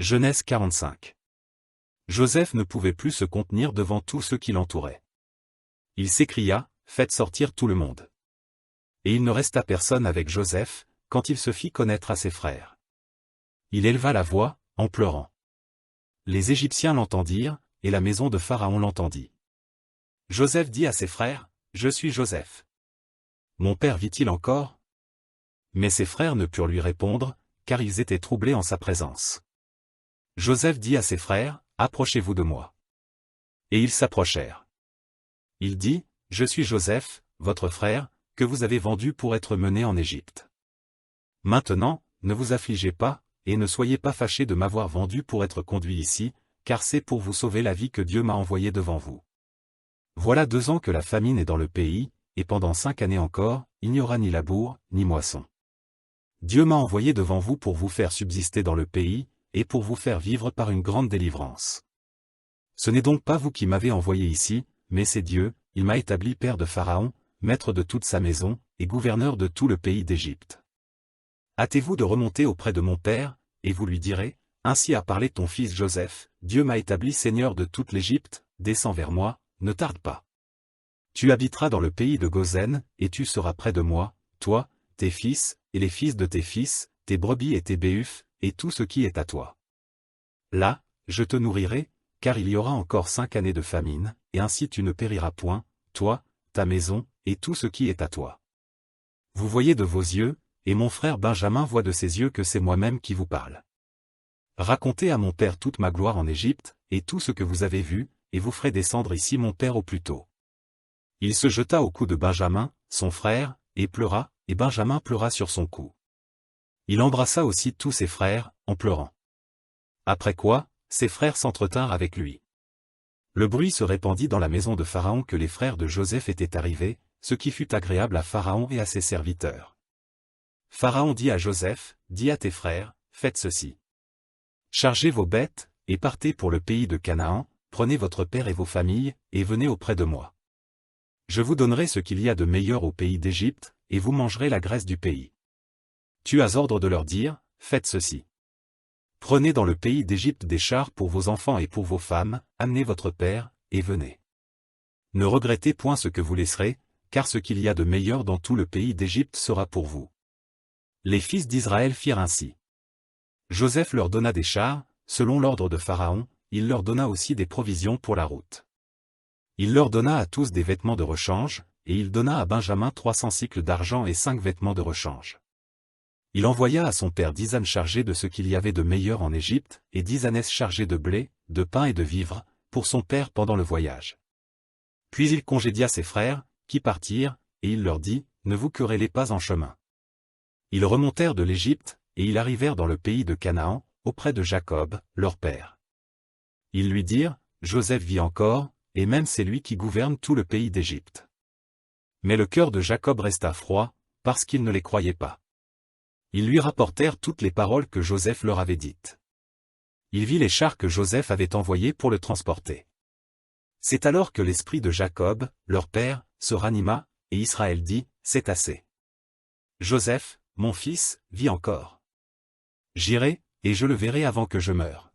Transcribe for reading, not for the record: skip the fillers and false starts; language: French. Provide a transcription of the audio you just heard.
Genèse 45. Joseph ne pouvait plus se contenir devant tous ceux qui l'entouraient. Il s'écria, « Faites sortir tout le monde. » Et il ne resta personne avec Joseph, quand il se fit connaître à ses frères. Il éleva la voix, en pleurant. Les Égyptiens l'entendirent, et la maison de Pharaon l'entendit. Joseph dit à ses frères, « Je suis Joseph. Mon père vit-il encore ?» Mais ses frères ne purent lui répondre, car ils étaient troublés en sa présence. Joseph dit à ses frères, « Approchez-vous de moi. » Et ils s'approchèrent. Il dit, « Je suis Joseph, votre frère, que vous avez vendu pour être mené en Égypte. Maintenant, ne vous affligez pas, et ne soyez pas fâchés de m'avoir vendu pour être conduit ici, car c'est pour vous sauver la vie que Dieu m'a envoyé devant vous. Voilà 2 ans que la famine est dans le pays, et pendant 5 années encore, il n'y aura ni labour, ni moisson. Dieu m'a envoyé devant vous pour vous faire subsister dans le pays, et pour vous faire vivre par une grande délivrance. Ce n'est donc pas vous qui m'avez envoyé ici, mais c'est Dieu, il m'a établi père de Pharaon, maître de toute sa maison, et gouverneur de tout le pays d'Égypte. Hâtez-vous de remonter auprès de mon père, et vous lui direz, « Ainsi a parlé ton fils Joseph, Dieu m'a établi seigneur de toute l'Égypte, descends vers moi, ne tarde pas. Tu habiteras dans le pays de Goshen, et tu seras près de moi, toi, tes fils, et les fils de tes fils, tes brebis et tes béufs, et tout ce qui est à toi. Là, je te nourrirai, car il y aura encore 5 années de famine, et ainsi tu ne périras point, toi, ta maison, et tout ce qui est à toi. Vous voyez de vos yeux, et mon frère Benjamin voit de ses yeux que c'est moi-même qui vous parle. Racontez à mon père toute ma gloire en Égypte, et tout ce que vous avez vu, et vous ferez descendre ici mon père au plus tôt. » Il se jeta au cou de Benjamin, son frère, et pleura, et Benjamin pleura sur son cou. Il embrassa aussi tous ses frères, en pleurant. Après quoi, ses frères s'entretinrent avec lui. Le bruit se répandit dans la maison de Pharaon que les frères de Joseph étaient arrivés, ce qui fut agréable à Pharaon et à ses serviteurs. Pharaon dit à Joseph, « Dis à tes frères, faites ceci. Chargez vos bêtes, et partez pour le pays de Canaan, prenez votre père et vos familles, et venez auprès de moi. Je vous donnerai ce qu'il y a de meilleur au pays d'Égypte, et vous mangerez la graisse du pays. Tu as ordre de leur dire, faites ceci. Prenez dans le pays d'Égypte des chars pour vos enfants et pour vos femmes, amenez votre père, et venez. Ne regrettez point ce que vous laisserez, car ce qu'il y a de meilleur dans tout le pays d'Égypte sera pour vous. » Les fils d'Israël firent ainsi. Joseph leur donna des chars, selon l'ordre de Pharaon, il leur donna aussi des provisions pour la route. Il leur donna à tous des vêtements de rechange, et il donna à Benjamin 300 cycles d'argent et 5 vêtements de rechange. Il envoya à son père 10 ânes chargés de ce qu'il y avait de meilleur en Égypte, et 10 ânesses chargées de blé, de pain et de vivres, pour son père pendant le voyage. Puis il congédia ses frères, qui partirent, et il leur dit, « Ne vous querellez pas en chemin. » Ils remontèrent de l'Égypte, et ils arrivèrent dans le pays de Canaan, auprès de Jacob, leur père. Ils lui dirent, « Joseph vit encore, et même c'est lui qui gouverne tout le pays d'Égypte. » Mais le cœur de Jacob resta froid, parce qu'il ne les croyait pas. Ils lui rapportèrent toutes les paroles que Joseph leur avait dites. Il vit les chars que Joseph avait envoyés pour le transporter. C'est alors que l'esprit de Jacob, leur père, se ranima, et Israël dit, « C'est assez. Joseph, mon fils, vit encore. J'irai, et je le verrai avant que je meure. »